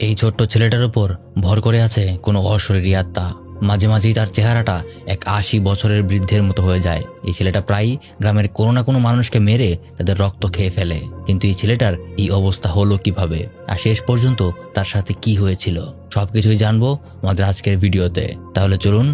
এই ছোট্ট ছেলেটার উপর ভর করে আছে কোনো অশরীরী আত্মা। মাঝে মাঝেই তার চেহারাটা এক ৮০ বছরের বৃদ্ধের মতো হয়ে যায়। এই ছেলেটা প্রায়ই গ্রামের কোনো না কোনো মানুষকে মেরে তাদের রক্ত খেয়ে ফেলে। কিন্তু এই ছেলেটার এই অবস্থা হলো কিভাবে, আর শেষ পর্যন্ত তার সাথে কি হয়েছিল, সবকিছুই জানবো আমাদের আজকের ভিডিওতে। তাহলে চলুন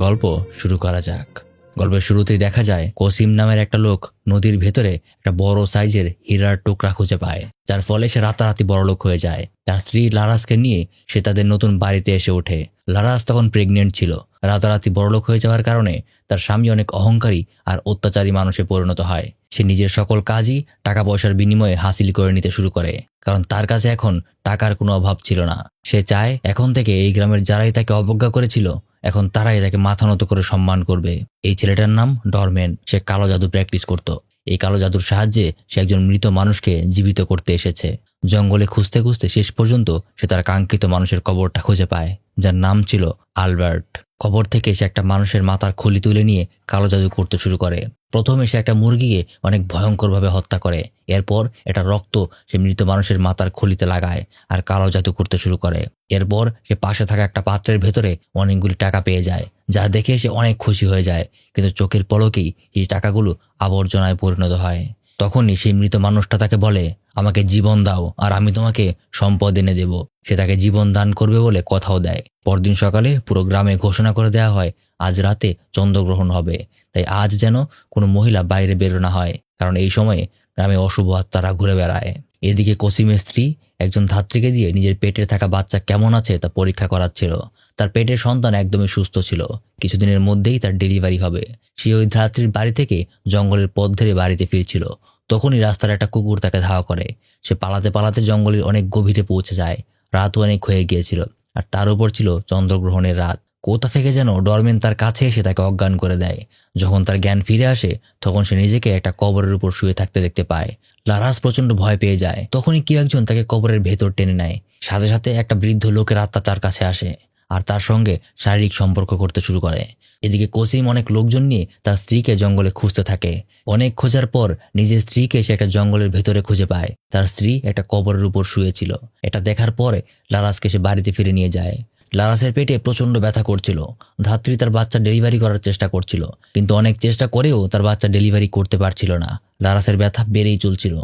গল্প শুরু করা যাক। গল্পের শুরুতেই দেখা যায় কসিম নামের একটা লোক নদীর ভেতরে একটা বড় সাইজের হীরার টুকরা খুঁজে পায়, যার ফলে সে রাতারাতি বড়লোক হয়ে যায়। তার স্ত্রী লারাসকে নিয়ে সে তাদের নতুন বাড়িতে এসে ওঠে। লারাস তখন প্রেগনেন্ট ছিল। রাতারাতি বড়লোক হয়ে যাওয়ার কারণে তার স্বামী অনেক অহংকারী আর অত্যাচারী মানুষে পরিণত হয়। সে নিজের সকল কাজই টাকা পয়সার বিনিময়ে হাসিল করে নিতে শুরু করে, কারণ তার কাছে এখন টাকার কোনো অভাব ছিল না। সে চায় এখন থেকে এই গ্রামের যারাই তাকে অবজ্ঞা করেছিল, এখন তারাই তাকে মাথা নত করে সম্মান করবে। এই ছেলেটার নাম ডরম্যান। সে কালো জাদু প্র্যাকটিস করত। এই কালো জাদুর সাহায্যে সে একজন মৃত মানুষকে জীবিত করতে এসেছে। জঙ্গলে খুঁজতে খুঁজতে শেষ পর্যন্ত সে তার কাঙ্ক্ষিত মানুষের কবরটা খুঁজে পায়, যার নাম ছিল আলবার্ট। কবর থেকে সে একটা মানুষের মাথার খুলি তুলে নিয়ে কালো জাদু করতে শুরু করে। প্রথমে সে একটা মুরগিকে অনেক ভয়ঙ্করভাবে হত্যা করে। এরপর এটা রক্ত সে মৃত মানুষের মাথার খুলিতে লাগায় আর কালো জাদু করতে শুরু করে। এরপর সে পাশে থাকা একটা পাত্রের ভেতরে অনেকগুলি টাকা পেয়ে যায়, যা দেখে সে অনেক খুশি হয়ে যায়। কিন্তু চোখের পলকেই এই টাকাগুলো আবর্জনায় পরিণত হয়। তখনই সেই মৃত মানুষটা তাকে বলে, আমাকে জীবন দাও আর আমি তোমাকে সম্পদ এনে দেব। সে তাকে জীবন দান করবে বলে কথাও দেয়। পরদিন সকালে পুরো গ্রামে ঘোষণা করে দেওয়া হয় আজ রাতে চন্দ্রগ্রহণ হবে, তাই আজ যেন কোনো মহিলা বাইরে বেরো না হয়, কারণ এই সময়ে গ্রামে অশুভ আত্মারা ঘুরে বেড়ায়। এদিকে কসিমের স্ত্রী একজন ধাত্রীকে দিয়ে নিজের পেটে থাকা বাচ্চা কেমন আছে তা পরীক্ষা করাচ্ছিল। তার পেটের সন্তান একদমই সুস্থ ছিল। কিছুদিনের মধ্যেই তার ডেলিভারি হবে। সে ওই ধাত্রীর বাড়ি থেকে জঙ্গলের পথ ধরে বাড়িতে ফিরছিল। তখনই রাস্তার একটা কুকুর তাকে ধাওয়া করে। সে পালাতে পালাতে জঙ্গলের অনেক গভীরে পৌঁছে যায়। রাতও অনেক হয়ে গিয়েছিল, আর তার উপর ছিল চন্দ্রগ্রহণের রাত। কোথা থেকে যেন ডরমেন তার কাছে এসে তাকে অজ্ঞান করে দেয়। যখন তার জ্ঞান ফিরে আসে, তখন সে নিজেকে একটা কবরের উপর শুয়ে থাকতে দেখতে পায়। লারাস প্রচন্ড ভয় পেয়ে যায়। তখনই কেউ একজন তাকে কবরের ভেতর টেনে নেয়। সাথে সাথে একটা বৃদ্ধ লোকের আত্মা তার কাছে আসে আর তার সঙ্গে শারীরিক সম্পর্ক করতে শুরু করে। এদিকে কসিম অনেক লোকজন নিয়ে তার স্ত্রীকে জঙ্গলে খুঁজতে থাকে। অনেক খোঁজার পর নিজের স্ত্রীকে সে একটা জঙ্গলের ভেতরে খুঁজে পায়। তার স্ত্রী একটা কবরের উপর শুয়েছিল। এটা দেখার পরে লারাসকে সে বাড়িতে ফিরে নিয়ে যায়। লারাসের পেটে প্রচন্ড ব্যথা করছিল। ধাত্রী তার বাচ্চা ডেলিভারি করার চেষ্টা করছিল, কিন্তু অনেক চেষ্টা করেও তার বাচ্চা ডেলিভারি করতে পারছিল না। লারাসের ব্যথা বেড়েই চলছিল।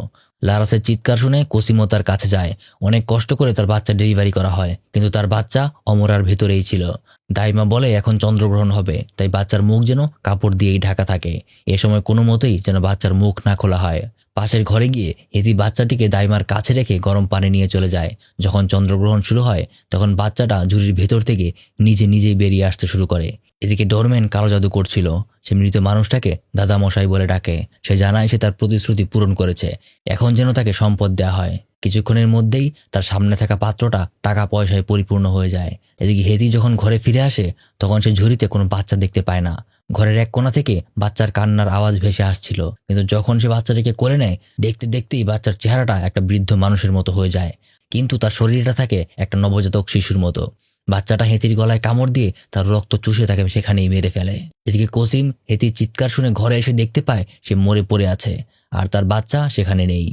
লারাসের চিৎকার শুনে কসিমও তার কাছে যায়। অনেক কষ্ট করে তার বাচ্চা ডেলিভারি করা হয়, কিন্তু তার বাচ্চা অমরার ভেতরেই ছিল। দাইমা বলে এখন চন্দ্রগ্রহণ হবে, তাই বাচ্চার মুখ যেন কাপড় দিয়েই ঢাকা থাকে। এ সময় কোনো মতেই যেন বাচ্চার মুখ না খোলা হয়। পাশের ঘরে গিয়ে হেতি বাচ্চাটিকে দাইমার কাছে রেখে গরম পানি নিয়ে চলে যায়। যখন চন্দ্রগ্রহণ শুরু হয়, তখন বাচ্চাটা ঝুড়ির ভেতর থেকে নিজেই বেরিয়ে আসতে শুরু করে। এদিকে ডরম্যান কালো জাদু করছিল। সে মৃত মানুষটাকে দাদা মশাই বলে ডাকে। সে জানায় সে তার প্রতিশ্রুতি পূরণ করেছে, এখন যেন তাকে সম্পদ দেওয়া হয়। কিছুক্ষণের মধ্যেই তার সামনে থাকা পাত্রটা টাকা পয়সায় পরিপূর্ণ হয়ে যায়। এদিকে হেতি যখন ঘরে ফিরে আসে, তখন সে ঝুড়িতে কোনো বাচ্চা দেখতে পায় না। ঘরের এক কোণা থেকে বাচ্চার কান্নার আওয়াজ ভেসে আসছিল, কিন্তু যখন সে বাচ্চাটিকে কোলে নেয়, দেখতে দেখতেই বাচ্চার চেহারাটা একটা বৃদ্ধ মানুষের মতো হয়ে যায়, কিন্তু তার শরীরটা থাকে একটা নবজাতক শিশুর মতো। বাচ্চাটা হেতির গলায় কামড় দিয়ে তার রক্ত চুষে তাকে সেখানেই মেরে ফেলে। এদিকে কসিম হেতির চিৎকার শুনে ঘরে এসে দেখতে পায় সে মরে পড়ে আছে, আর তার বাচ্চা সেখানে নেই।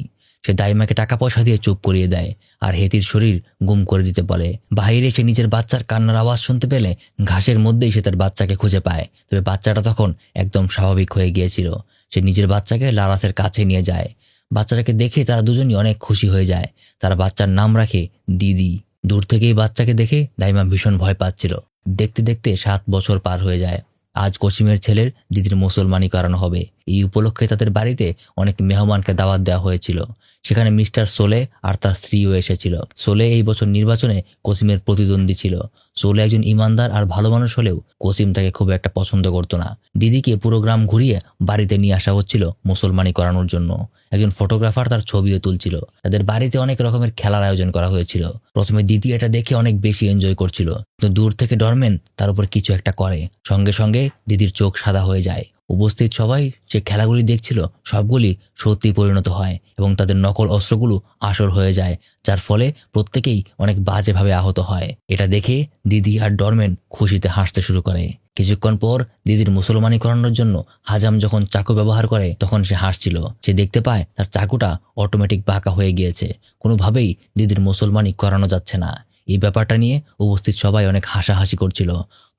সে দাইমাকে টাকা পয়সা দিয়ে চুপ করিয়ে দেয় আর হেতির শরীর গুম করে দিতে বলে। বাইরে সে নিজের বাচ্চার কান্নার আওয়াজ শুনতে পেলে ঘাসের মধ্যেই সে তার বাচ্চাকে খুঁজে পায়। তবে বাচ্চাটা তখন একদম স্বাভাবিক হয়ে গিয়েছিল। সে নিজের বাচ্চাকে লারাসের কাছে নিয়ে যায়। বাচ্চাটাকে দেখে তারা দুজনই অনেক খুশি হয়ে যায়। তারা বাচ্চার নাম রাখে দিদি। দূর থেকেই বাচ্চাকে দেখে দাইমা ভীষণ ভয় পাচ্ছিল। দেখতে দেখতে 7 বছর পার হয়ে যায়। আজ কসিমের ছেলের দিদির মুসলমানি করানো হবে। এই উপলক্ষে তাদের বাড়িতে অনেক মেহমানকে দাওয়াত দেওয়া হয়েছিল। সেখানে মিস্টার সোলে আর তার স্ত্রীও এসেছিল। সোলে এই বছর নির্বাচনে কসিমের প্রতিদ্বন্দ্বী ছিল। সোলে একজন ইমানদার আর ভালো মানুষ হলেও কসিম তাকে খুব একটা পছন্দ করতো না। দিদিকে পুরো গ্রাম ঘুরিয়ে বাড়িতে নিয়ে আসা হচ্ছিল মুসলমানি করানোর জন্য। একজন ফটোগ্রাফার তার ছবিও তুলছিল। তাদের বাড়িতে অনেক রকমের খেলার আয়োজন করা হয়েছিল। প্রথমে দিদি এটা দেখে অনেক বেশি এনজয় করছিল, কিন্তু দূর থেকে ডরম্যান তার উপর কিছু একটা করে। সঙ্গে সঙ্গে দিদির চোখ সাদা হয়ে যায়। উপস্থিত সবাই যে খেলাগুলি দেখছিল সবগুলি সত্যি পরিণত হয় এবং তাদের নকল অস্ত্রগুলো আসল হয়ে যায়, যার ফলে প্রত্যেকেই অনেক বাজেভাবে আহত হয়। এটা দেখে দিদি আর ডরম্যান খুশিতে হাসতে শুরু করে। কিছুক্ষণ পর দিদির মুসলমানি করানোর জন্য হাজাম যখন চাকু ব্যবহার করে, তখন সে হাসছিল। সে দেখতে পায় তার চাকুটা অটোমেটিক বাঁকা হয়ে গিয়েছে। কোনোভাবেই দিদির মুসলমানি করানো যাচ্ছে না। এই ব্যাপারটা নিয়ে উপস্থিত সবাই অনেক হাসাহাসি করছিল।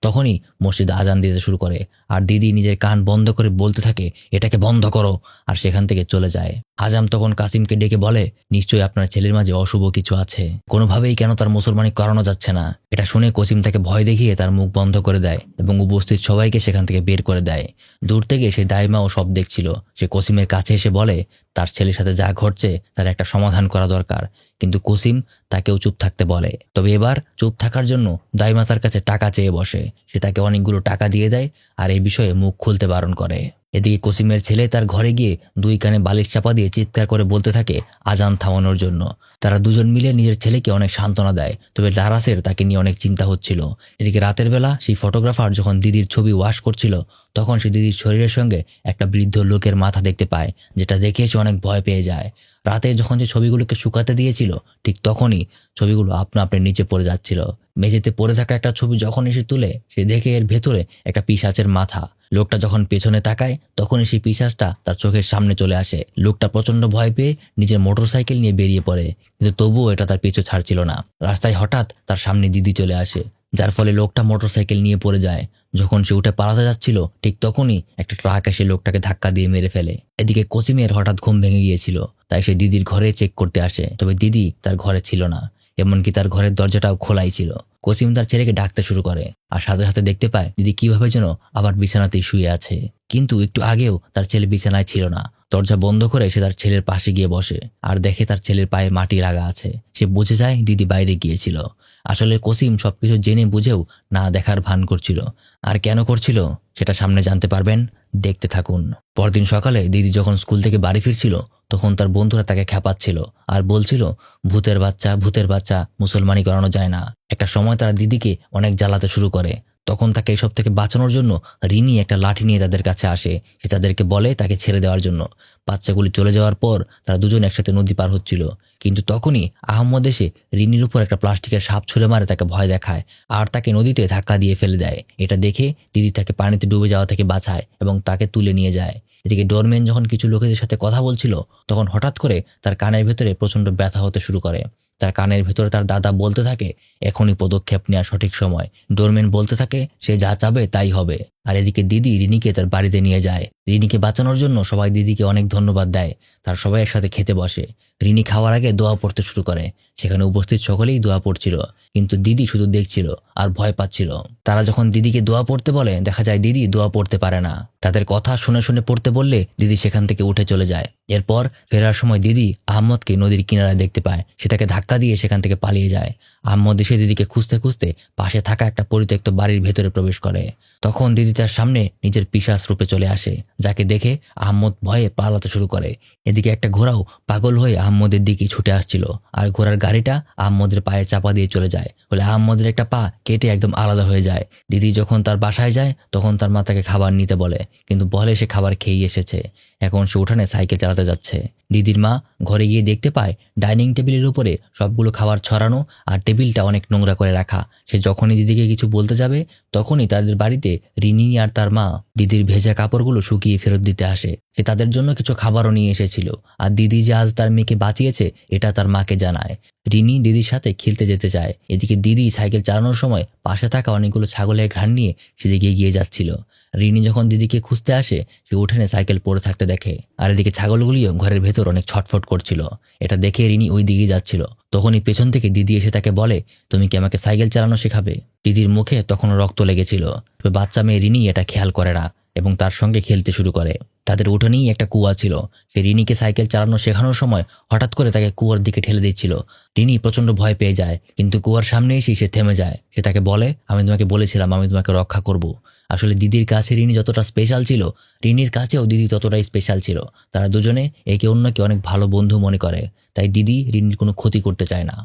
তখনই মসজিদে আজান দিতে শুরু করে, আর দিদি নিজের কান বন্ধ করে বলতে থাকে, এটাকে বন্ধ করো, আর সেখান থেকে চলে যায়। আজাম তখন কাসিমকে ডেকে বলে, নিশ্চয়ই আপনার ছেলের মাঝে অশুভ কিছু আছে, কোনোভাবেই কেন তার মুসলমানি করানো যাচ্ছে না। এটা শুনে কসিম তাকে ভয় দেখিয়ে তার মুখ বন্ধ করে দেয় এবং উপস্থিত সবাইকে সেখান থেকে বের করে দেয়। দূর থেকে সে দাইমাও সব দেখছিল। সে কসিমের কাছে এসে বলে, তার ছেলের সাথে যা ঘটছে তার একটা সমাধান করা দরকার, কিন্তু কসিম তাকেও চুপ থাকতে বলে। তবে এবার চুপ থাকার জন্য দাইমা তার কাছে টাকা চেয়ে বসে। সে তাকে অনেকগুলো টাকা দিয়ে দেয় আর এই বিষয়ে মুখ খুলতে বারণ করে। এদিকে কসিমের ছেলে তার ঘরে গিয়ে দুই কানে বালিশ চাপা দিয়ে চিৎকার করে বলতে থাকে আজান থামানোর জন্য। তারা দুজন মিলে নিজের ছেলেকে অনেক সান্ত্বনা দেয়, তবে লারাসের তাকে নিয়ে অনেক চিন্তা হচ্ছিল। এদিকে রাতের বেলা সেই ফটোগ্রাফার যখন দিদির ছবি ওয়াশ করছিল, তখন সে দিদির শরীরের সঙ্গে একটা বৃদ্ধ লোকের মাথা দেখতে পায়, যেটা দেখে সে অনেক ভয় পেয়ে যায়। রাতে যখন যে ছবিগুলোকে শুকাতে দিয়েছিল, ঠিক তখনই ছবিগুলো আপনা আপনি নিচে পড়ে যাচ্ছিল। মেঝেতে পড়ে থাকা একটা ছবি যখন এসে তুলে, সে দেখে এর ভেতরে একটা পিশাচের মাথা। লোকটা যখন পেছনে তাকায়, তখনই সেই পিশাচটা তার চোখের সামনে চলে আসে। লোকটা প্রচন্ড ভয় পেয়ে নিজের মোটরসাইকেল নিয়ে বেরিয়ে পড়ে, কিন্তু তবুও এটা তার পিছু ছাড়ছিল না। রাস্তায় হঠাৎ তার সামনে দিদি চলে আসে, যার ফলে লোকটা মোটরসাইকেল নিয়ে পড়ে যায়। যখন সে উঠে পালাতে যাচ্ছিল, ঠিক তখনই একটা ট্রাক এসে লোকটাকে ধাক্কা দিয়ে মেরে ফেলে। এদিকে কসিমের হঠাৎ ঘুম ভেঙে গিয়েছিল, তাই সে দিদির ঘরে চেক করতে আসে, তবে দিদি তার ঘরে ছিল না, এমনকি তার ঘরের দরজাটাও খোলাই ছিল। কসিম তার ছেলেকে ডাকতে শুরু করে, আর সাথে সাথে দেখতে পায় দিদি কিভাবে যেন আবার বিছানাতেই শুয়ে আছে, কিন্তু একটু আগেও তার ছেলে বিছানায় ছিল না। দরজা বন্ধ করে সে তার ছেলের পাশে গিয়ে বসে আর দেখে তার ছেলের পায়ে মাটি লাগা আছে। সে বুঝে যায় দিদি বাইরে গিয়েছিল। আসলে কসিম সবকিছু জেনে বুঝেও না দেখার ভান করছিল, আর কেন করছিল সেটা সামনে জানতে পারবেন, দেখতে থাকুন। পরদিন সকালে দিদি যখন স্কুল থেকে বাড়ি ফিরছিল, তখন তার বন্ধুরা তাকে খেপাচ্ছিল আর বলছিল, ভূতের বাচ্চা, ভূতের বাচ্চা, মুসলমানি করানো যায় না। একটা সময় তারা দিদিকে অনেক জ্বালাতে শুরু করে। তখন তাকে এসব থেকে বাঁচানোর জন্য রিনি একটা লাঠি নিয়ে তাদের কাছে আসে। সে তাদেরকে বলে তাকে ছেড়ে দেওয়ার জন্য। বাচ্চাগুলি চলে যাওয়ার পর তারা দুজন একসাথে নদী পার হচ্ছিল, কিন্তু তখনই আহম্মদ এসে রিনির উপর একটা প্লাস্টিকের সাপ ছুঁড়ে মারে, তাকে ভয় দেখায় আর তাকে নদীতে ধাক্কা দিয়ে ফেলে দেয়। এটা দেখে দিদি তাকে পানিতে ডুবে যাওয়া থেকে বাঁচায় এবং তাকে তুলে নিয়ে যায়। এদিকে ডোরম্যান যখন কিছু লোকেদের সাথে কথা বলছিল, তখন হঠাৎ করে তার কানের ভেতরে প্রচণ্ড ব্যথা হতে শুরু করে। তার কানের ভেতরে তার দাদা বলতে থাকে, এখনই পদক্ষেপ নেওয়ার সঠিক সময়। ডোরম্যান বলতে থাকে সে যা চাবে তাই হবে। আর এদিকে দিদি রিনিকে তার বাড়িতে নিয়ে যায়। রিনিকে বাঁচানোর জন্য সবাই দিদিকে অনেক ধন্যবাদ দেয়। তার সবাই একসাথে খেতে বসে। রিনি খাওয়ার আগে দোয়া পড়তে শুরু করে। সেখানে উপস্থিত সকলেই দোয়া পড়ছিল, কিন্তু দিদি শুধু দেখছিল আর ভয় পাচ্ছিল। তারা যখন দিদিকে দোয়া পড়তে বলে, দেখা যায় দিদি দোয়া পড়তে পারে না। তাদের কথা শুনে শুনে পড়তে বললে দিদি সেখান থেকে উঠে চলে যায়। এরপর ফেরার সময় দিদি আহম্মদকে নদীর কিনারায় দেখতে পায়। সে তাকে ধাক্কা দিয়ে সেখান থেকে পালিয়ে যায়। আহম্মদ এসে দিদিকে খুঁজতে খুঁজতে পাশে থাকা একটা পরিত্যক্ত বাড়ির ভেতরে প্রবেশ করে। তখন দিদি তার সামনে নিজের পিশাচ রূপে চলে আসে, যাকে দেখে আহম্মদ ভয়ে পালাতে শুরু করে। এদিকে একটা ঘোড়াও পাগল হয়ে আহম্মদের দিকে ছুটে আসছিল, আর ঘোড়ার গাড়িটা আহম্মদের পায়ে চাপা দিয়ে চলে যায়, ফলে আহম্মদের একটা পা কেটে একদম আলাদা হয়ে যায়। দিদি যখন তার বাসায় যায়, তখন তার মা তাকে খাবার নিতে বলে, কিন্তু বলে সে খাবার খেয়েই এসেছে। এখন সে উঠানে সাইকেল চালাতে যাচ্ছে। দিদির মা ঘরে গিয়ে দেখতে পায় ডাইনিং টেবিলের উপরে সবগুলো খাবার ছড়ানো আর টেবিলটা অনেক নোংরা করে রাখা। সে যখনই দিদিকে কিছু বলতে যাবে, তখনই তাদের বাড়িতে রিনি আর তার মা দিদির ভেজা কাপড়গুলো শুকিয়ে ফেরত দিতে আসে। সে তাদের জন্য কিছু খাবারও নিয়ে এসেছিল, আর দিদি যে আজ তার মেয়েকে বাঁচিয়েছে এটা তার মাকে জানায়। রিনি দিদির সাথে খেলতে যেতে চায়। এদিকে দিদি সাইকেল চালানোর সময় পাশে থাকা অনেকগুলো ছাগলের ঘ্রাণ নিয়ে সেদিকে এগিয়ে যাচ্ছিল। রিনি যখন দিদিকে খুঁজতে আসে, সে উঠোনে সাইকেল পড়ে থাকতে দেখে, আর এদিকে ছাগলগুলিও ঘরের ভেতর অনেক ছটফট করছিল। এটা দেখে রিনি ওই দিকে যাচ্ছিল। তখনই পেছন থেকে দিদি এসে তাকে বলে, তুমি কি আমাকে সাইকেল চালানো শেখাবে? দিদির মুখে তখনও রক্ত লেগেছিল, তবে বাচ্চা মেয়ে রিনি এটা খেয়াল করে না এবং তার সঙ্গে খেলতে শুরু করে। তাদের উঠোনেই একটা কুয়া ছিল। সে রিনিকে সাইকেল চালানো শেখানোর সময় হঠাৎ করে তাকে কুয়ার দিকে ঠেলে দিচ্ছিল। রিনি প্রচণ্ড ভয় পেয়ে যায়, কিন্তু কুয়ার সামনে এসেই সে থেমে যায়। সে তাকে বলে, আমি তোমাকে বলেছিলাম আমি তোমাকে রক্ষা করব। আসলে দিদির কাছে রিনি যতটা স্পেশাল ছিল, রিনির কাছেও দিদি ততটাই স্পেশাল ছিল। তারা দুজনে একে অন্যকে অনেক ভালো বন্ধু মনে করে, তাই দিদি রিনির কোনো ক্ষতি করতে চায় না।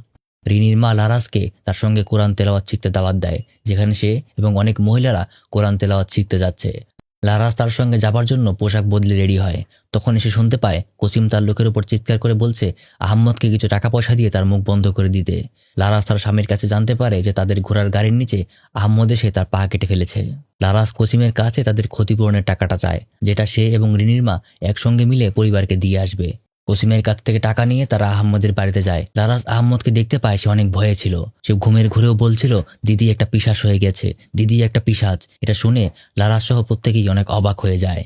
রিনির মা লারাসকে তার সঙ্গে কোরআন তেলাওয়াত শিখতে দাওয়াত দেয়, যেখানে সে এবং অনেক মহিলারা কোরআন তেলাওয়াত শিখতে যাচ্ছে। লারাস তার সঙ্গে যাবার জন্য পোশাক বদলে রেডি হয়। তখন সে শুনতে পায় কসিম তার লোকের উপর চিৎকার করে বলছে আহম্মদকে কিছু টাকা পয়সা দিয়ে তার মুখ বন্ধ করে দিতে। লারাস তার স্বামীর কাছে জানতে পারে যে তাদের ঘোড়ার গাড়ির নিচে আহম্মদ এসে তার পা কেটে ফেলেছে। লারাস কসিমের কাছে তাদের ক্ষতিপূরণের টাকাটা চায়, যেটা সে এবং রিনির মা একসঙ্গে মিলে পরিবারকে দিয়ে আসবে। কসিমের কাছ থেকে টাকা নিয়ে তারা আহম্মদের বাড়িতে যায়। লারাস আহম্মদকে দেখতে পায়, সে অনেক ভয়ে ছিল। সে ঘুমের ঘুরেও বলছিল দিদি একটা পিশাচ হয়ে গেছে, দিদি একটা পিশাচ। এটা শুনে লারাস সহ প্রত্যেকেই অনেক অবাক হয়ে যায়।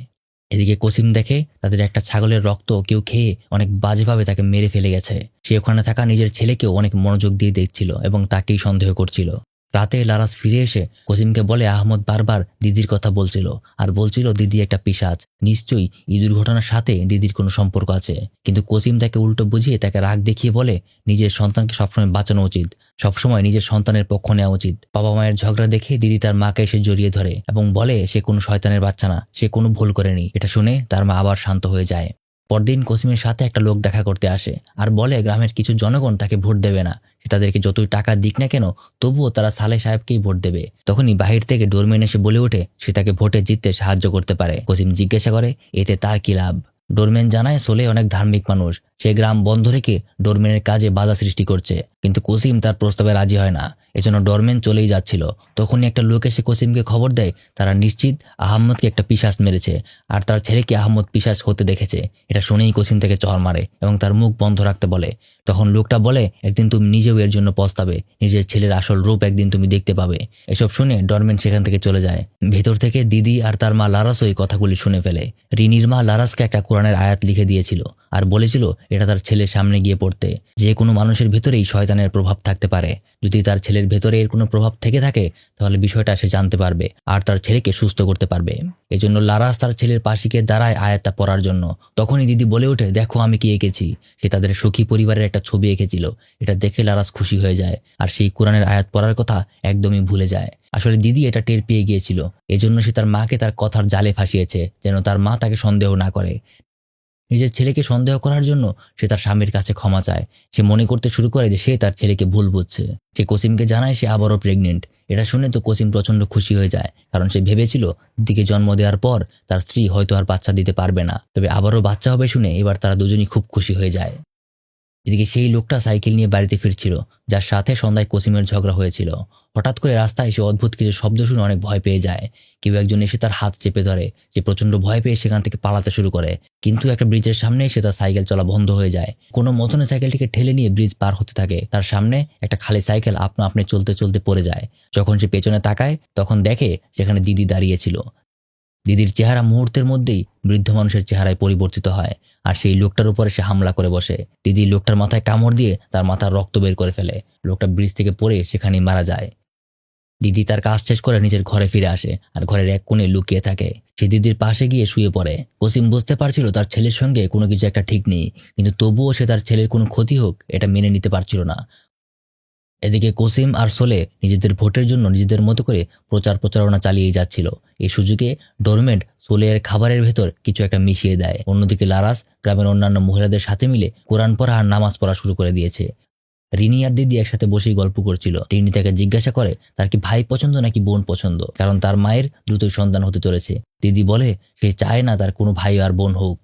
এদিকে কসিম দেখে তাদের একটা ছাগলের রক্ত কেউ খেয়ে অনেক বাজেভাবে তাকে মেরে ফেলে গেছে। সে ওখানে থাকা নিজের ছেলেকেও অনেক মনোযোগ দিয়ে দেখছিল এবং তাকেই সন্দেহ করছিল। রাতে লারাস ফিরে এসে কসিমকে বলে আহমদ বারবার দিদির কথা বলছিল আর বলছিল দিদি একটা পিশাচ, নিশ্চয়ই এই দুর্ঘটনার সাথে দিদির কোনো সম্পর্ক আছে। কিন্তু কসিম তাকে উল্টো বুঝিয়ে তাকে রাগ দেখিয়ে বলে নিজের সন্তানকে সবসময় বাঁচানো উচিত, সবসময় নিজের সন্তানের পক্ষ নেওয়া উচিত। বাবা মায়ের ঝগড়া দেখে দিদি তার মাকে এসে জড়িয়ে ধরে এবং বলে সে কোনো শয়তানের বাচ্চা না, সে কোনো ভুল করেনি। এটা শুনে তার মা আবার শান্ত হয়ে যায়। পরদিন কসিমের সাথে একটা লোক দেখা করতে আসে আর বলে গ্রামের কিছু জনগণ তাকে ভোট দেবে না, সে তাদেরকে যতই টাকা দিক না কেন তবুও তারা সালেহ সাহেবকেই ভোট দেবে। তখনই বাহির থেকে ডোরম্যান এসে বলে ওঠে সে তাকে ভোটে জিততে সাহায্য করতে পারে। কসিম জিজ্ঞাসা করে এতে তার কি লাভ। ডোরম্যান জানায় সোলে অনেক ধার্মিক মানুষ, সে গ্রাম বন্ধ রেখে ডোরম্যানের কাজে বাধা সৃষ্টি করছে। কিন্তু কসিম তার প্রস্তাবে রাজি হয় না, এজন্য ডোরম্যান চলেই যাচ্ছিল। তখনই একটা লোক এসে কসিমকে খবর দেয় তারা নিশ্চিত আহম্মদকে একটা পিশাচ মেরেছে আর তার ছেলেকে আহম্মদ পিশাচ হতে দেখেছে। এটা শুনেই কসিম থেকে চড় মারে এবং তার মুখ বন্ধ রাখতে বলে। তখন লোকটা বলে একদিন তুমি নিজেও এর জন্য পস্তাবে, নিজের ছেলের আসল রূপ একদিন তুমি দেখতে পাবে। এসব শুনে ডরম্যান সেখান থেকে চলে যায়। ভেতর থেকে দিদি আর তার মা লারাসও এই কথাগুলি শুনে ফেলে। রিনির মা লারাসকে একটা কোরআনের আয়াত লিখে দিয়েছিল আর বলেছিল এটা তার ছেলের সামনে গিয়ে পড়তে। যে কোনো মানুষের ভেতরেই শয়তানের প্রভাব থাকতে পারে, যদি তার ছেলের ভেতরে এর কোনো প্রভাব থেকে থাকে তাহলে বিষয়টা সে জানতে পারবে আর তার ছেলেকে সুস্থ করতে পারবে। এজন্য লারাস তার ছেলের পাশে গিয়ে দাঁড়ায় আয়াতটা পড়ার জন্য। তখনই দিদি বলে ওঠে দেখো আমি কি এঁকেছি। সে তাদের সুখী পরিবারের একটা ছবি এঁকেছিল। এটা দেখে লারাস খুশি হয়ে যায় আর সেই কোরআনের আয়াত পড়ার কথা একদমই ভুলে যায়। আসলে দিদি এটা টের পেয়ে গিয়েছিল, এজন্য সে তার মাকে তার কথার জালে ফাঁসিয়েছে যেন তার মা তাকে সন্দেহ না করে। নিজের ছেলেকে সন্দেহ করার জন্য সে তার স্বামীর কাছে ক্ষমা চায়। সে মনে করতে শুরু করে যে সে তার ছেলেকে ভুল বুঝছে। সে কসিমকে জানায় সে আবারও প্রেগনেন্ট। এটা শুনে তো কসিম প্রচন্ড খুশি হয়ে যায়, কারণ সে ভেবেছিল দিদিকে জন্ম দেওয়ার পর তার স্ত্রী হয়তো আর বাচ্চা দিতে পারবে না, তবে আবারও বাচ্চা হবে শুনে এবার তারা দুজনই খুব খুশি হয়ে যায়। এদিকে সেই লোকটা সাইকেল নিয়ে বাড়িতে ফিরছিল, যার সাথে সন্ধ্যায় কসিমের ঝগড়া হয়েছিল। হঠাৎ করে রাস্তায় এসে অদ্ভুত কিছু শব্দ শুনে অনেক ভয় পেয়ে যায়। কেউ একজন এসে তার হাত চেপে ধরে। সে প্রচন্ড ভয় পেয়ে সেখান থেকে পালাতে শুরু করে, কিন্তু একটা ব্রিজের সামনে এসে তার সাইকেল চলা বন্ধ হয়ে যায়। কোনো মতনে সাইকেলটিকে ঠেলে নিয়ে ব্রিজ পার হতে থাকে। তার সামনে একটা খালি সাইকেল আপনা আপনি চলতে চলতে পড়ে যায়। যখন সে পেছনে তাকায় তখন দেখে সেখানে দিদি দাঁড়িয়েছিল। দিদির চেহারা মুহূর্তের মধ্যেই বৃদ্ধ মানুষের চেহারায় পরিবর্তিত হয় আর সেই লোকটার উপরে সে হামলা করে বসে। দিদি লোকটার মাথায় কামড় দিয়ে তার মাথার রক্ত বের করে ফেলে। লোকটা ব্রিজ থেকে পড়ে সেখানেই মারা যায়। দিদি তার কাজ শেষ করে নিজের ঘরে ফিরে আসে আর ঘরের এক কোণে লুকিয়ে থাকে। সে দিদির পাশে গিয়ে শুয়ে পড়ে। কসিম বুঝতে পারছিল তার ছেলের সঙ্গে কোনো কিছু একটা ঠিক নেই, কিন্তু তবুও সে তার ছেলের কোনো ক্ষতি হোক এটা মেনে নিতে পারছিল না। এদিকে কসিম আর সোলে নিজেদের ভোটের জন্য নিজেদের মতো করে প্রচারণা চালিয়ে যাচ্ছিল। এই সুযোগে ডোরমেন্ট সোলের খাবারের ভেতর কিছু একটা মিশিয়ে দেয়। অন্যদিকে লারাস গ্রামের অন্যান্য মহিলাদের সাথে মিলে কোরআন পড়া আর নামাজ পড়া শুরু করে দিয়েছে। রিনি আর দিদি একসাথে বসেই গল্প করছিল। রিনি তাকে জিজ্ঞাসা করে তার কি ভাই পছন্দ নাকি বোন পছন্দ, কারণ তার মায়ের দ্রুতই সন্তান হতে চলেছে। দিদি বলে সে চায় না তার কোনো ভাই আর বোন হোক।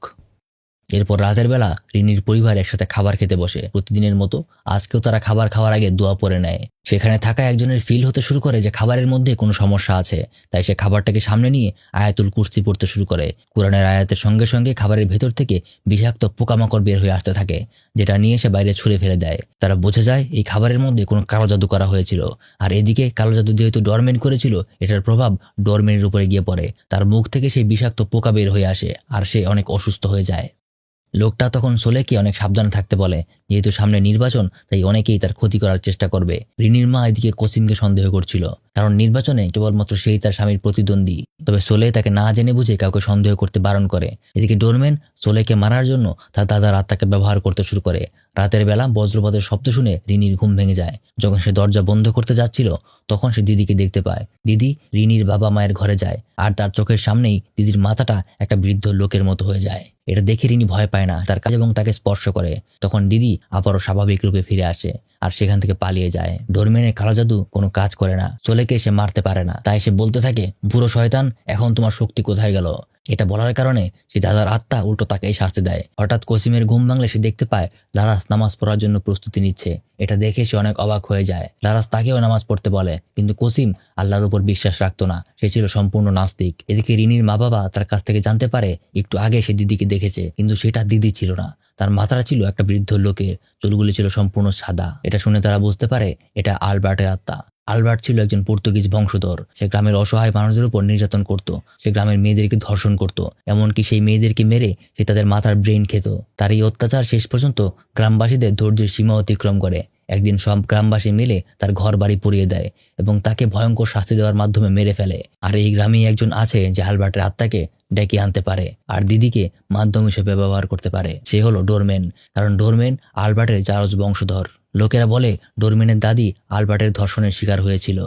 এরপর রাতের বেলা রিনির পরিবার একসাথে খাবার খেতে বসে। প্রতিদিনের মতো আজকেও তারা খাবার খাওয়ার আগে দোয়া পড়ে নেয়। সেখানে থাকা একজনের ফিল হতে শুরু করে যে খাবারের মধ্যে কোনো সমস্যা আছে, তাই সে খাবারটাকে সামনে নিয়ে আয়াতুল কুরসি পড়তে শুরু করে। কোরআনের আয়াতের সঙ্গে সঙ্গে খাবারের ভেতর থেকে বিষাক্ত পোকামাকড় বের হয়ে আসতে থাকে, যেটা নিয়ে সে বাইরে ছুঁড়ে ফেলে দেয়। তারা বোঝা যায় এই খাবারের মধ্যে কোনো কালো জাদু করা হয়েছিল। আর এদিকে কালো জাদু যেহেতু ডরমেন্ট করেছিল, এটার প্রভাব ডরমেন্টের উপরে গিয়ে পড়ে। তার মুখ থেকে সেই বিষাক্ত পোকা বের হয়ে আসে আর সে অনেক অসুস্থ হয়ে যায়। লোকটা তখন সোলেকে অনেক সাবধানে থাকতে বলে, যেহেতু সামনে নির্বাচন তাই অনেকেই তার ক্ষতি করার চেষ্টা করবে। রিনির মা এদিকে কসিমকে সন্দেহ করছিল, কারণ নির্বাচনে কেবলমাত্র সেই তার স্বামীর প্রতিদ্বন্দ্বী। তবে সোলে তাকে না জেনে বুঝে কাউকে সন্দেহ করতে বারণ করে। এদিকে ডোরম্যান সোলেকে মারার জন্য তার দাদার আত্মাকে ব্যবহার করতে শুরু করে। রাতের বেলা বজ্রপাতের শব্দ শুনে রিনির ঘুম ভেঙে যায়। যখন সে দরজা বন্ধ করতে যাচ্ছিল তখন সে দিদিকে দেখতে পায়। দিদি রিনির বাবা মায়ের ঘরে যায় আর তার চোখের সামনেই দিদির মাথাটা একটা বৃদ্ধ লোকের মতো হয়ে যায়। এটা দেখে রিনি ভয় পায় না তার কাজ এবং তাকে স্পর্শ করে। তখন দিদি আবারও স্বাভাবিক রূপে ফিরে আসে আর সেখান থেকে পালিয়ে যায়। ডোরম্যানের কালো জাদু কোনো কাজ করে না, সোলেকে সে মারতে পারে না। তাই সে বলতে থাকে বুড়ো শয়তান, এখন তোমার শক্তি কোথায় গেল। এটা বলার কারণে সে দাদার আত্মা উল্টো তাকেই শাস্তি দেয়। হঠাৎ কসিমের ঘুম ভাঙলে সে দেখতে পায় লারাস নামাজ পড়ার জন্য প্রস্তুতি নিচ্ছে। এটা দেখে সে অনেক অবাক হয়ে যায়। লারাস তাকেও নামাজ পড়তে বলে, কিন্তু কসিম আল্লাহর উপর বিশ্বাস রাখতো না, সে ছিল সম্পূর্ণ নাস্তিক। এদিকে রিনির মা বাবা তার কাছ থেকে জানতে পারে একটু আগে সে দিদিকে দেখেছে, কিন্তু সেটা দিদি ছিল না, তার মাথাটা ছিল একটা বৃদ্ধ লোকের, চুলগুলি ছিল সম্পূর্ণ সাদা। এটা শুনে তারা বুঝতে পারে এটা আলবার্টের আত্মা। আলবার্ট ছিল একজন পর্তুগিজ বংশধর। সে গ্রামের অসহায় মানুষদের উপর নির্যাতন করত, সে গ্রামের মেয়েদেরকে ধর্ষণ করত, এমনকি সেই মেয়েদেরকে মেরে সে তাদের মাথার ব্রেন খেত। তার এই অত্যাচার শেষ পর্যন্ত গ্রামবাসীদের ধৈর্যের সীমা অতিক্রম করে। একদিন সব গ্রামবাসী মিলে তার ঘর বাড়ি পুড়িয়ে দেয় এবং তাকে ভয়ঙ্কর শাস্তি দেওয়ার মাধ্যমে মেরে ফেলে। আর এই গ্রামেই একজন আছে যে আলবার্টের আত্মাকে ডেকে আনতে পারে আর দিদিকে মাধ্যম হিসেবে ব্যবহার করতে পারে। সে হলো ডোরমেন, কারণ ডোরমেন আলবার্টের জারজ বংশধর। লোকেরা বলে ডোরমেনের দাদি আলবার্টের ধর্ষণের শিকার হয়েছিল।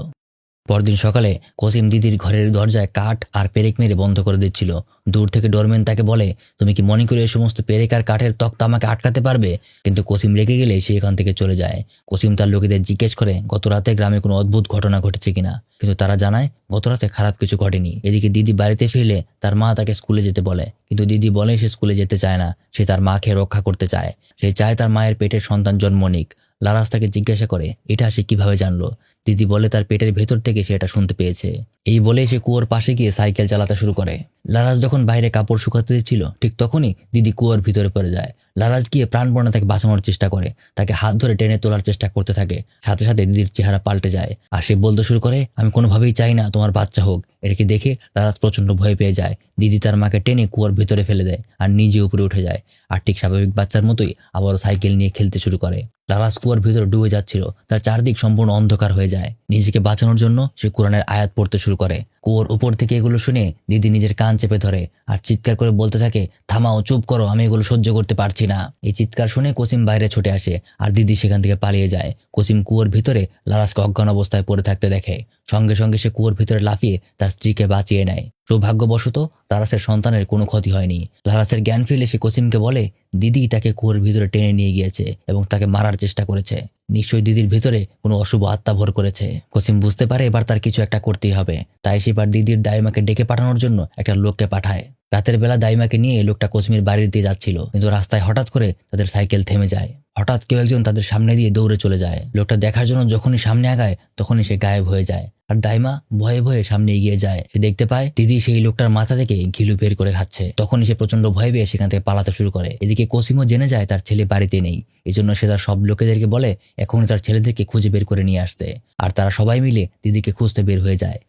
পরদিন সকালে কসিম দিদির ঘরের দরজায় কাঠ আর পেরেক মেরে বন্ধ করে দিচ্ছিল। দূর থেকে ডোরমেন তাকে বলে, তুমি কি মনে করে এই সমস্ত পেরেক আর কাঠের তক্তা আমাকে আটকাতে পারবে? কিন্তু কসিম রেগে গেলে সে এখান থেকে চলে যায়। কসিম তার লোকেদের জিজ্ঞেস করে গত রাতে গ্রামে কোনো অদ্ভুত ঘটনা ঘটেছে কিনা, কিন্তু তারা জানায় গত রাতে খারাপ কিছু ঘটেনি। এদিকে দিদি বাড়িতে ফিরলে তার মা তাকে স্কুলে যেতে বলে, কিন্তু দিদি বলে সে স্কুলে যেতে চায় না, সে তার মাকে রক্ষা করতে চায়। সে চায় তার মায়ের পেটের সন্তান জন্ম নিক। লারাস তাকে জিজ্ঞাসা করে এটা সে কিভাবে জানলো। দিদি বলে তার পেটের ভেতর থেকে সে এটা শুনতে পেয়েছে। এই বলে সে কুয়োর পাশে গিয়ে সাইকেল চালাতে শুরু করে। লারাজ যখন বাইরে কাপড় শুকাতে দিচ্ছিল ঠিক তখনই দিদি কুয়োর ভিতরে পড়ে যায়। লারাজ গিয়ে প্রাণপণে তাকে বাঁচানোর চেষ্টা করে, তাকে হাত ধরে টেনে তোলার চেষ্টা করতে থাকে। সাথে সাথে দিদির চেহারা পাল্টে যায় আর সে বলতে শুরু করে, আমি কোনোভাবেই চাই না তোমার বাচ্চা হোক। এটাকে দেখে লারাজ প্রচন্ড ভয় পেয়ে যায়। দিদি তার মাকে টেনে কুয়োর ভিতরে ফেলে দেয় আর নিজে উপরে উঠে যায় আর ঠিক স্বাভাবিক বাচ্চার মতোই আবারও সাইকেল নিয়ে খেলতে শুরু করে। লারাজ কুয়োর ভিতরে ডুবে যাচ্ছিল, তার চারদিক সম্পূর্ণ অন্ধকার হয়ে যায়। নিজেকে বাঁচানোর জন্য সে কোরআনের আয়াত পড়তে শুরু করে। কুয়োর উপর থেকে এগুলো শুনে দিদি নিজের কান চেপে ধরে আর চিৎকার করে বলতে থাকে, থামাও, চুপ করো, আমি এগুলো সহ্য করতে পারছি না। এই চিৎকার শুনে কসিম বাইরে ছুটে আসে আর দিদি সেখান থেকে পালিয়ে যায়। কসিম কুয়োর ভিতরে লারাজকে অজ্ঞান অবস্থায় পড়ে থাকতে দেখে। সঙ্গে সঙ্গে সে কুয়োর ভিতরে লাফিয়ে তার স্ত্রীকে বাঁচিয়ে নেয়। সৌভাগ্যবশত লারাসের সন্তানের কোনো ক্ষতি হয়নি। লারাসের জ্ঞান ফিরলে সে কসিমকে বলে দিদি তাকে কুয়োর ভিতরে টেনে নিয়ে গিয়েছে এবং তাকে মারার চেষ্টা করেছে। নিশ্চয়ই দিদির ভিতরে কোনো অশুভ আত্মা ভর করেছে। কসিম বুঝতে পারে এবার তার কিছু একটা করতেই হবে, তাই সে এবার দিদির দাইমাকে ডেকে পাঠানোর জন্য একটা লোককে পাঠায়। রাতের বেলা দাইমাকে নিয়ে লোকটা কসিমের বাড়ির দিয়ে যাচ্ছিল, কিন্তু রাস্তায় হঠাৎ করে তাদের সাইকেল থেমে যায়। হঠাৎ কেউ একজন তাদের সামনে দিয়ে দৌড়ে চলে যায়। লোকটা দেখার জন্য যখনই সামনে আগায় তখনই সে গায়েব হয়ে যায় আর দাইমা ভয়ে ভয়ে সামনে এগিয়ে যায়। সে দেখতে পায় দিদি সেই লোকটার মাথা থেকে ঘিলু বের করে খাচ্ছে। তখনই সে প্রচন্ড ভয় পেয়ে সেখান থেকে পালাতে শুরু করে। এদিকে কসিমও জেনে যায় তার ছেলে বাড়িতে নেই, এই জন্য সে তার সব লোকেদেরকে বলে এখনই তার ছেলেদেরকে খুঁজে বের করে নিয়ে আসতে। আর তারা সবাই মিলে দিদিকে খুঁজতে বের হয়ে যায়।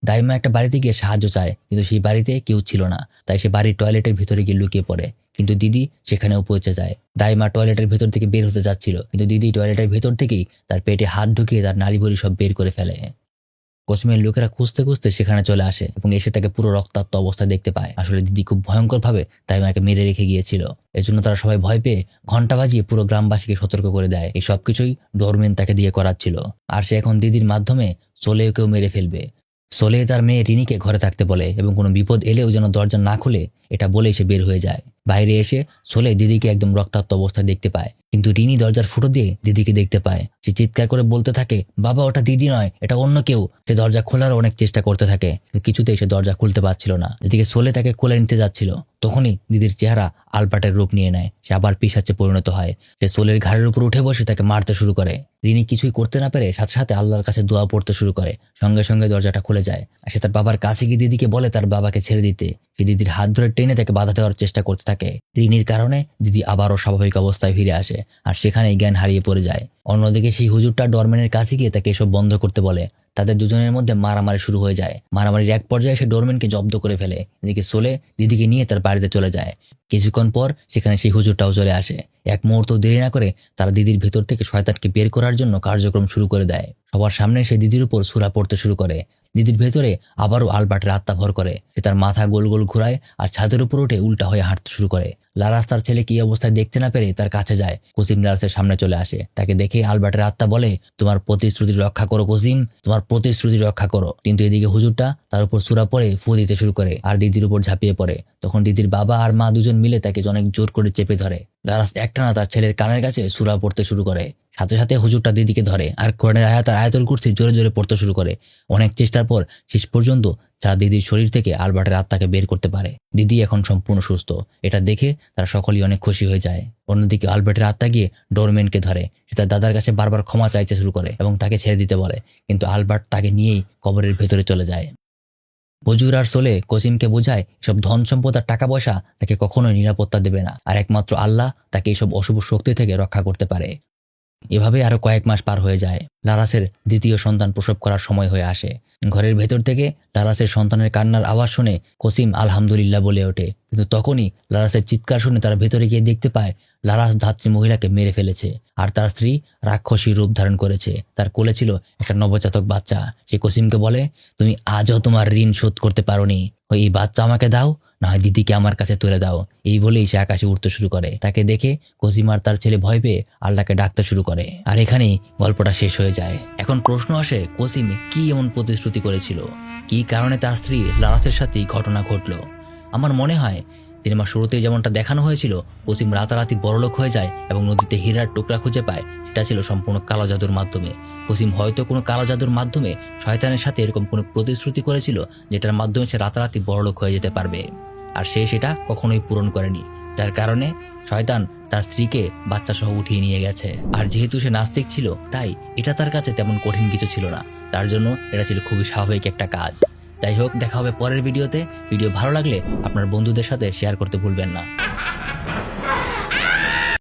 দাইমা একটা বাড়িতে গিয়ে সাহায্য চায়, কিন্তু সেই বাড়িতে কেউ ছিল না, তাই সে বাড়ির টয়লেটের ভিতরে গিয়ে লুকিয়ে পড়ে। কিন্তু দিদি সেখানেও পৌঁছে যায়। দাইমা টয়লেটের ভেতর থেকে বের হতে যাচ্ছিল, কিন্তু দিদি টয়লেটের ভেতর থেকেই তার পেটে হাত ঢুকিয়ে তার নাড়িভুড়ি সব বের করে ফেলে। কসিমের লোকেরা খুঁজতে খুঁজতে সেখানে চলে আসে এবং এসে তাকে পুরো রক্তাক্ত অবস্থায় দেখতে পায়। আসলে দিদি খুব ভয়ঙ্কর ভাবে দাইমাকে মেরে রেখে গিয়েছিল। এজন্য তারা সবাই ভয় পেয়ে ঘন্টা বাজিয়ে পুরো গ্রামবাসীকে সতর্ক করে দেয়। এই সবকিছুই ডোরমেন তাকে দিয়ে করাচ্ছিল। আর সে এখন দিদির মাধ্যমে সোলেওকেও মেরে ফেলবে। সোলে তার মেয়ে রিনিকে ঘরে থাকতে বলে এবং কোনো বিপদ এলেও যেন দরজা না খুলে, এটা বলেই সে বের হয়ে যায়। বাইরে এসে সোলে দিদিকে একদম রক্তাক্ত অবস্থায় দেখতে পায়, কিন্তু রিনি দরজার ফুটো দিয়ে দিদিকে দেখতে পায়। সে চিৎকার করে বলতে থাকে, বাবা ওটা দিদি নয়, এটা অন্য কেউ। সে দরজা খোলার অনেক চেষ্টা করতে থাকে, কিন্তু কিছুতেই সে দরজা খুলতে পারছিল না। এদিকে সোলে তাকে কোলে নিতে যাচ্ছিল, তখনই দিদির চেহারা আলবার্টের রূপ নিয়ে নেয়। সে আবার পিশাচে পরিণত হয়। সে সোলের ঘাড়ের উপর উঠে বসে তাকে মারতে শুরু করে। রিনি কিছুই করতে না পেরে সাথে সাথে আল্লাহর কাছে দোয়া পড়তে শুরু করে। সঙ্গে সঙ্গে দরজাটা খুলে যায় আর সে তার বাবার কাছে গিয়ে দিদিকে বলে তার বাবাকে ছেড়ে দিতে। সে দিদির হাত ধরে টেনে তাকে বাধা দেওয়ার চেষ্টা করতে থাকে। রিনির কারণে দিদি আবারও স্বাভাবিক অবস্থায় ফিরে আসে আর সেখানেই জ্ঞান হারিয়ে পড়ে যায়। অন্যদিকে সেই হুজুরটা ডরম্যানের কাছে গিয়ে তাকে এসব বন্ধ করতে বলে। তাদের দুজনের মধ্যে মারামারি শুরু হয়ে যায়। মারামারির এক পর্যায়ে সে ডোরম্যানকে জব্দ করে ফেলে। এদিকে সোলে দিদিকে নিয়ে তার বাড়িতে চলে যায়। কিছুক্ষণ পর সেখানে সেই হুজুরটাও চলে আসে। এক মুহূর্ত দেরি না করে তারা দিদির ভেতর থেকে শয়তানকে বের করার জন্য কার্যক্রম শুরু করে দেয়। সবার সামনে সে দিদির উপর সূরা পড়তে শুরু করে। দিদির ভেতরে আবারও আলবার্টের আত্মা ভর করে। সে তার মাথা গোল গোল ঘুরায় আর ছাদের উপর উঠে উল্টা হয়ে হাঁটতে শুরু করে। লারাস তার ছেলে কি অবস্থায় দেখতে না পেরে তার কাছে যায়। কসিম লারাসের সামনে চলে আসে। তাকে দেখে আলবার্টের আত্মা বলে, তোমার প্রতিশ্রুতি রক্ষা করো কসিম, তোমার প্রতিশ্রুতি রক্ষা করো। কিন্তু এদিকে হুজুরটা তার উপর সূরা পড়ে ফু দিতে শুরু করে আর দিদির উপর ঝাঁপিয়ে পড়ে। তখন দিদির বাবা আর মা দুজন মিলে তাকে অনেক জোর করে চেপে ধরে। লারাস একটানা তার ছেলের কানের কাছে সূরা পড়তে শুরু করে। সাথে সাথে হুজুরটা দিদিকে ধরে আর কোরআনের আয়াত আর আয়াতুল কুরসি জোরে জোরে পড়তে শুরু করে। অনেক চেষ্টার পর শেষ পর্যন্ত তারা দিদির শরীর থেকে আলবার্টের আত্মাকে বের করতে পারে। দিদি এখন সম্পূর্ণ সুস্থ। এটা দেখে তারা সকলেই অনেক খুশি হয়ে যায়। অন্যদিকে আলবার্টের আত্মা গিয়ে ডোরম্যানকে ধরে। সে তার দাদার কাছে বারবার ক্ষমা চাইতে শুরু করে এবং তাকে ছেড়ে দিতে বলে, কিন্তু আলবার্ট তাকে নিয়েই কবরের ভেতরে চলে যায়। হুজুর আর সোলে কসিমকে বোঝায় এসব ধন সম্পদ আর টাকা পয়সা তাকে কখনোই নিরাপত্তা দেবে না, আর একমাত্র আল্লাহ তাকে এইসব অশুভ শক্তি থেকে রক্ষা করতে পারে। এভাবে আরো কয়েক মাস পার হয়ে যায়। লারাসের দ্বিতীয় সন্তান প্রসব করার সময় হয়ে আসে। ঘরের ভেতর থেকে লারাসের সন্তানের কান্নার আওয়াজ শুনে কসিম আলহামদুলিল্লাহ বলে ওঠে, কিন্তু তখনই লারাসের চিৎকার শুনে তারা ভেতরে গিয়ে দেখতে পায় লারাস ধাত্রী মহিলাকে মেরে ফেলেছে আর তার স্ত্রী রাক্ষসী রূপ ধারণ করেছে। তার কোলে ছিল একটা নবজাতক বাচ্চা। সে কসিমকে বলে, তুমি আজও তোমার ঋণ শোধ করতে পারোনি, ওই বাচ্চা আমাকে দাও, না হয় দিদিকে আমার কাছে তুলে দাও। এই বলেই সে আকাশে উঠতে শুরু করে। তাকে দেখে কসিম আর তার ছেলে ভয় পেয়ে আল্লাহকে ডাকতে শুরু করে। আর এখানেই গল্পটা শেষ হয়ে যায়। এখন প্রশ্ন আসে, কসিম কি এমন প্রতিশ্রুতি করেছিল? কি কারণে তার স্ত্রী লারাসের সাথেই ঘটনা ঘটলো? আমার মনে হয় সিনেমার শুরুতেই যেমনটা দেখানো হয়েছিল, কসিম রাতারাতি বড়লোক হয়ে যায় এবং নদীতে হীরার টুকরা খুঁজে পায়, সেটা ছিল সম্পূর্ণ কালো জাদুর মাধ্যমে। কসিম হয়তো কোনো কালো জাদুর মাধ্যমে শয়তানের সাথে এরকম কোনো প্রতিশ্রুতি করেছিল যেটার মাধ্যমে সে রাতারাতি বড়লোক হয়ে যেতে পারবে, আর সে সেটা কখনোই পূরণ করেনি। যার কারণে শয়তান তার স্ত্রীকে বাচ্চা সহ উঠিয়ে নিয়ে গেছে। আর যেহেতু সে নাস্তিক ছিল, তাই এটা তার কাছে তেমন কঠিন কিছু ছিল না। তার জন্য এটা ছিল খুবই স্বাভাবিক একটা কাজ। যাই হোক, দেখা হবে পরের ভিডিওতে। ভিডিও ভালো লাগলে আপনার বন্ধুদের সাথে শেয়ার করতে ভুলবেন না।